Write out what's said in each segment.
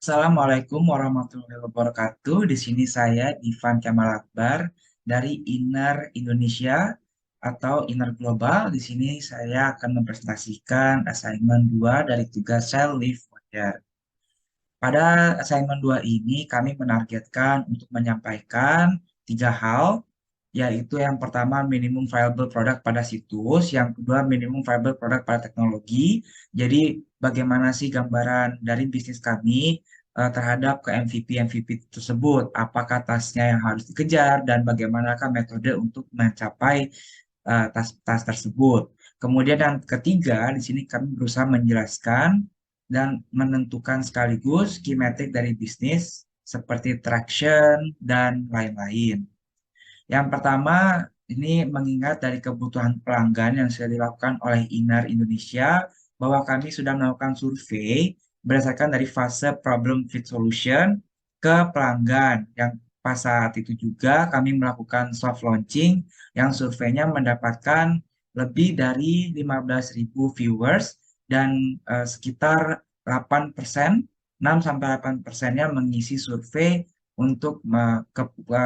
Assalamualaikum warahmatullahi wabarakatuh. Di sini saya Ivan Kamal Akbar dari Inner Indonesia atau Inner Global. Di sini saya akan mempresentasikan assignment 2 dari tugas Child Life Wajar. Pada assignment 2 ini kami menargetkan untuk menyampaikan tiga hal, yaitu yang pertama minimum viable product pada situs, yang kedua minimum viable product pada teknologi. Jadi bagaimana sih gambaran dari bisnis kami terhadap ke MVP tersebut, apakah tasnya yang harus dikejar dan bagaimanakah metode untuk mencapai tas tersebut. Kemudian yang ketiga, di sini kami berusaha menjelaskan dan menentukan sekaligus key metric dari bisnis seperti traction dan lain-lain. Yang pertama, ini mengingat dari kebutuhan pelanggan yang sudah dilakukan oleh Inar Indonesia, bahwa kami sudah melakukan survei berdasarkan dari fase problem fit solution ke pelanggan. Yang pas saat itu juga kami melakukan soft launching yang surveinya mendapatkan lebih dari 15.000 viewers dan sekitar 8%, 6-8%-nya mengisi survei untuk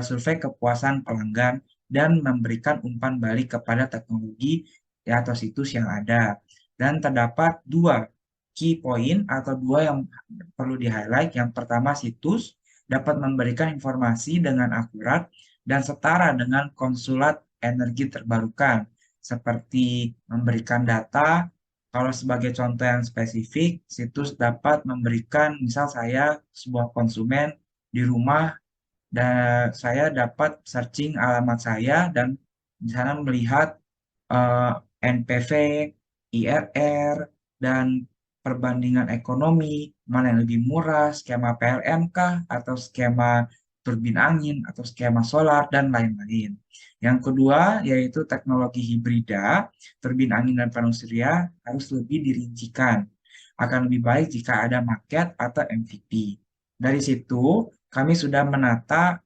survei kepuasan pelanggan dan memberikan umpan balik kepada teknologi ya, atau situs yang ada. Dan terdapat dua key point atau dua yang perlu di-highlight. Yang pertama, situs dapat memberikan informasi dengan akurat dan setara dengan konsulat energi terbarukan, seperti memberikan data. Kalau sebagai contoh yang spesifik, situs dapat memberikan, misal saya sebuah konsumen di rumah dan saya dapat searching alamat saya dan di sana melihat eh, NPV, IRR, dan perbandingan ekonomi, mana yang lebih murah, skema PLN kah, atau skema turbin angin, atau skema solar, dan lain-lain. Yang kedua, yaitu teknologi hibrida, turbin angin dan panel surya harus lebih dirincikan. Akan lebih baik jika ada market atau MVP. Dari situ, kami sudah menata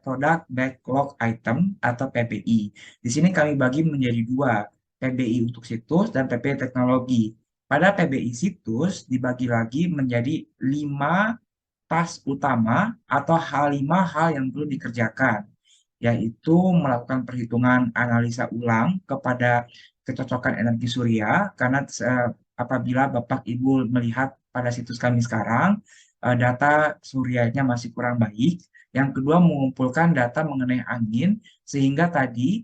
produk backlog item atau PBI. Di sini kami bagi menjadi dua, PBI untuk situs dan PBI teknologi. Pada PBI situs dibagi lagi menjadi 5 task utama atau lima hal yang perlu dikerjakan, yaitu melakukan perhitungan analisa ulang kepada kecocokan energi surya, karena apabila Bapak Ibu melihat pada situs kami sekarang, data suryanya masih kurang baik. Yang kedua, mengumpulkan data mengenai angin, sehingga tadi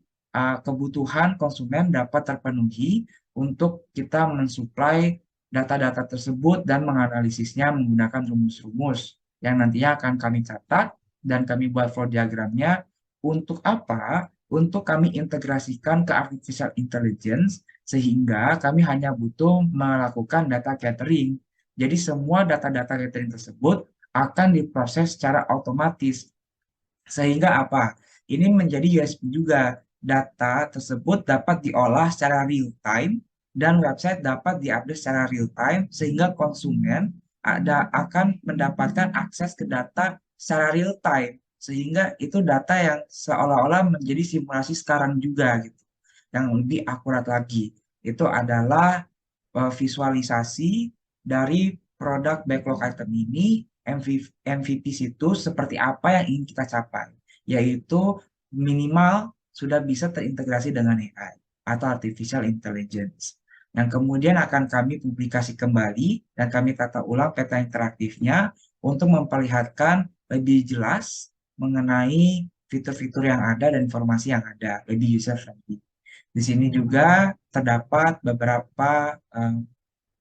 kebutuhan konsumen dapat terpenuhi untuk kita mensuplai data-data tersebut dan menganalisisnya menggunakan rumus-rumus yang nantinya akan kami catat dan kami buat flow diagramnya. Untuk apa? Untuk kami integrasikan ke artificial intelligence sehingga kami hanya butuh melakukan data gathering. Jadi semua data-data gathering tersebut akan diproses secara otomatis. Sehingga apa? Ini menjadi USP juga. Data tersebut dapat diolah secara real time dan website dapat diupdate secara real time sehingga konsumen akan mendapatkan akses ke data secara real time. Sehingga itu data yang seolah-olah menjadi simulasi sekarang juga gitu. Yang lebih akurat lagi. Itu adalah visualisasi dari produk backlog item ini, MVP situs seperti apa yang ingin kita capai, yaitu minimal sudah bisa terintegrasi dengan AI atau artificial intelligence. Yang kemudian akan kami publikasi kembali dan kami tata ulang peta interaktifnya untuk memperlihatkan lebih jelas mengenai fitur-fitur yang ada dan informasi yang ada, lebih user friendly. Di sini juga terdapat beberapa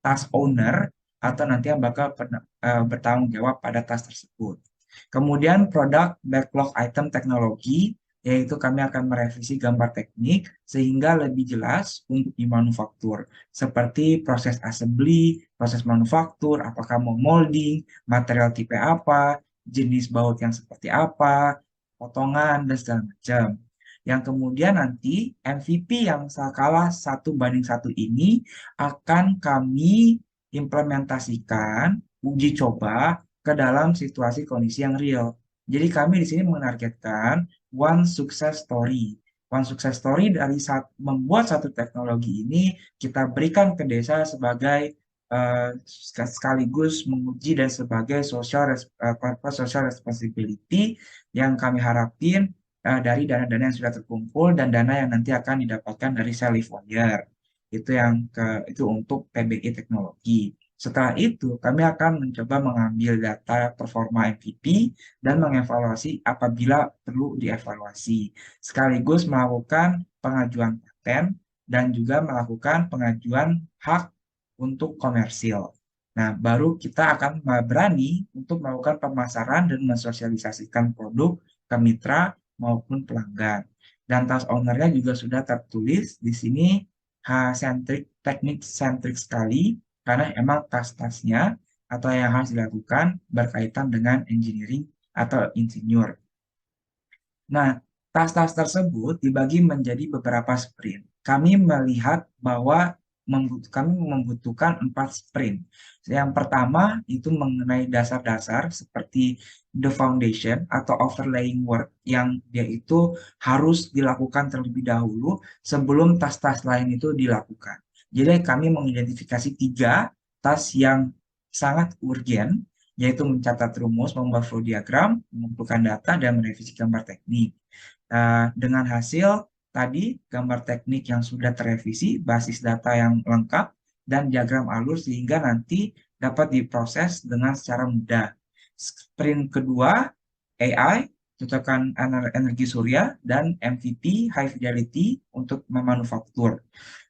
task owner atau nanti yang bakal bertanggung jawab pada task tersebut. Kemudian produk backlog item teknologi, yaitu kami akan merevisi gambar teknik sehingga lebih jelas untuk dimanufaktur. Seperti proses assembly, proses manufaktur, apakah mau molding, material tipe apa, jenis baut yang seperti apa, potongan, dan segala macam. Yang kemudian nanti MVP yang skala 1:1 ini akan kami implementasikan uji coba ke dalam situasi kondisi yang real. Jadi kami di sini menargetkan one success story. One success story dari saat membuat satu teknologi ini kita berikan ke desa sebagai sekaligus menguji dan sebagai corporate social responsibility yang kami harapin dari dana-dana yang sudah terkumpul dan dana yang nanti akan didapatkan dari Self Wire. Itu untuk PBI teknologi. Setelah itu, kami akan mencoba mengambil data performa MVP dan mengevaluasi apabila perlu dievaluasi, sekaligus melakukan pengajuan paten dan juga melakukan pengajuan hak untuk komersil. Nah, baru kita akan berani untuk melakukan pemasaran dan mensosialisasikan produk ke mitra maupun pelanggan. Dan task owner-nya juga sudah tertulis di sini teknik sentrik sekali karena emang tas-tasnya atau yang harus dilakukan berkaitan dengan engineering atau insinyur. Nah, tas-tas tersebut dibagi menjadi beberapa sprint. Kami melihat bahwa kami membutuhkan 4 sprint. Yang pertama itu mengenai dasar-dasar seperti the foundation atau overlaying work yang dia itu harus dilakukan terlebih dahulu sebelum tas-tas lain itu dilakukan. Jadi kami mengidentifikasi 3 tas yang sangat urgent, yaitu mencatat rumus, membuat flow diagram, mengumpulkan data, dan merevisi gambar teknik. Dengan hasil tadi, gambar teknik yang sudah terrevisi, basis data yang lengkap, dan diagram alur sehingga nanti dapat diproses dengan secara mudah. Sprint kedua, AI, cocokan energi surya, dan MVP, high fidelity, untuk memanufaktur.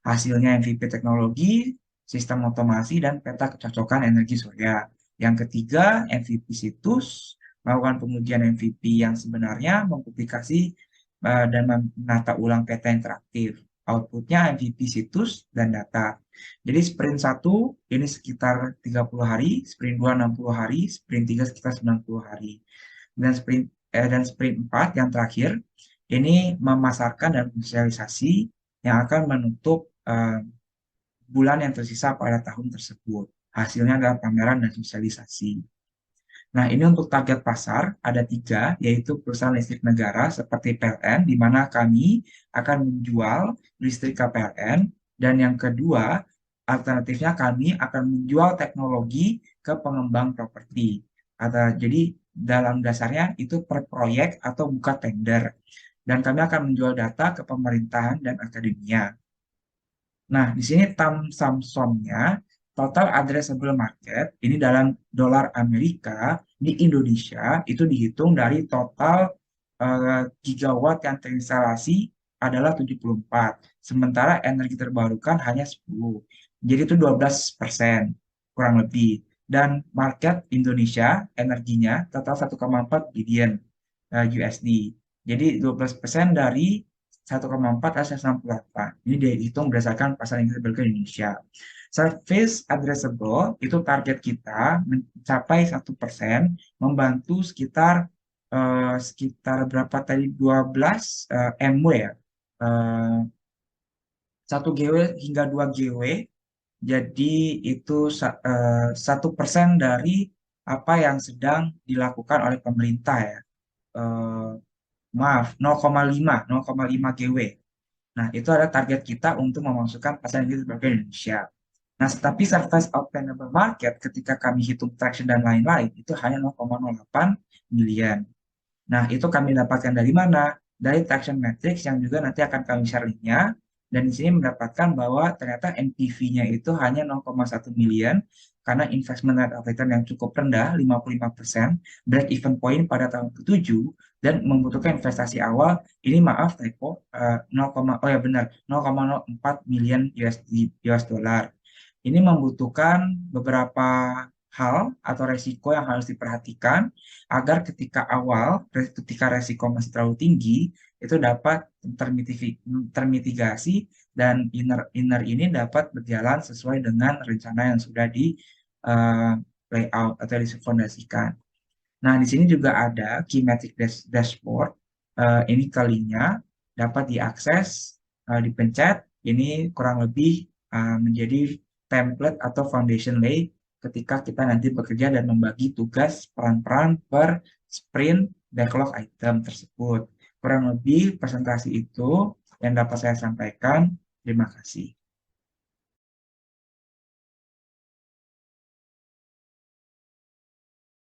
Hasilnya MVP teknologi, sistem otomasi, dan peta kecocokan energi surya. Yang ketiga, MVP situs, melakukan pengujian MVP yang sebenarnya, mempublikasi dan menata ulang peta interaktif. Outputnya MVP situs dan data. Jadi sprint 1 ini sekitar 30 hari, sprint 2 60 hari, sprint 3 sekitar 90 hari. Dan sprint 4 yang terakhir ini memasarkan dan sosialisasi yang akan menutup bulan yang tersisa pada tahun tersebut. Hasilnya adalah pameran dan sosialisasi. Nah, ini untuk target pasar ada 3, yaitu perusahaan listrik negara seperti PLN, di mana kami akan menjual listrik ke PLN, dan yang kedua, alternatifnya kami akan menjual teknologi ke pengembang properti. Jadi, dalam dasarnya itu per proyek atau buka tender, dan kami akan menjual data ke pemerintahan dan akademia. Nah, di sini sum-sumnya total addressable market ini dalam dolar Amerika di Indonesia itu dihitung dari total gigawatt yang terinstalasi adalah 74, sementara energi terbarukan hanya 10. Jadi itu 12% kurang lebih. Dan market Indonesia energinya total 1,4 billion USD. Jadi 12% dari 1,4 adalah 168. Ini dihitung berdasarkan pasar yang terbarukan Indonesia. Service addressable itu target kita mencapai 1%, membantu sekitar berapa tadi 12 MW ya. 1 GW hingga 2 GW. Jadi itu 1% dari apa yang sedang dilakukan oleh pemerintah ya. Eh, Maaf, 0,5 GW. Nah, itu adalah target kita untuk memasukkan pasar energi terbarukan Indonesia. Nah, tetapi service obtainable market ketika kami hitung traction dan lain-lain itu hanya 0,08 miliar. Nah, itu kami dapatkan dari mana? Dari traction matrix yang juga nanti akan kami share linknya. Dan di sini mendapatkan bahwa ternyata NPV-nya itu hanya 0,1 miliar karena investment rate of return yang cukup rendah, 55%, break even point pada tahun ke-7, dan membutuhkan investasi awal, ini maaf typo, 0, oh ya benar, 0,04 miliar US dollar. Ini membutuhkan beberapa hal atau resiko yang harus diperhatikan agar ketika resiko masih terlalu tinggi, itu dapat termitigasi dan inner ini dapat berjalan sesuai dengan rencana yang sudah di layout atau difondasikan. Nah, di sini juga ada Keymatic Dashboard. Ini kalinya dapat diakses, dipencet. Ini kurang lebih menjadi template atau foundation lay ketika kita nanti bekerja dan membagi tugas peran-peran per sprint backlog item tersebut. Kurang lebih presentasi itu yang dapat saya sampaikan. Terima kasih.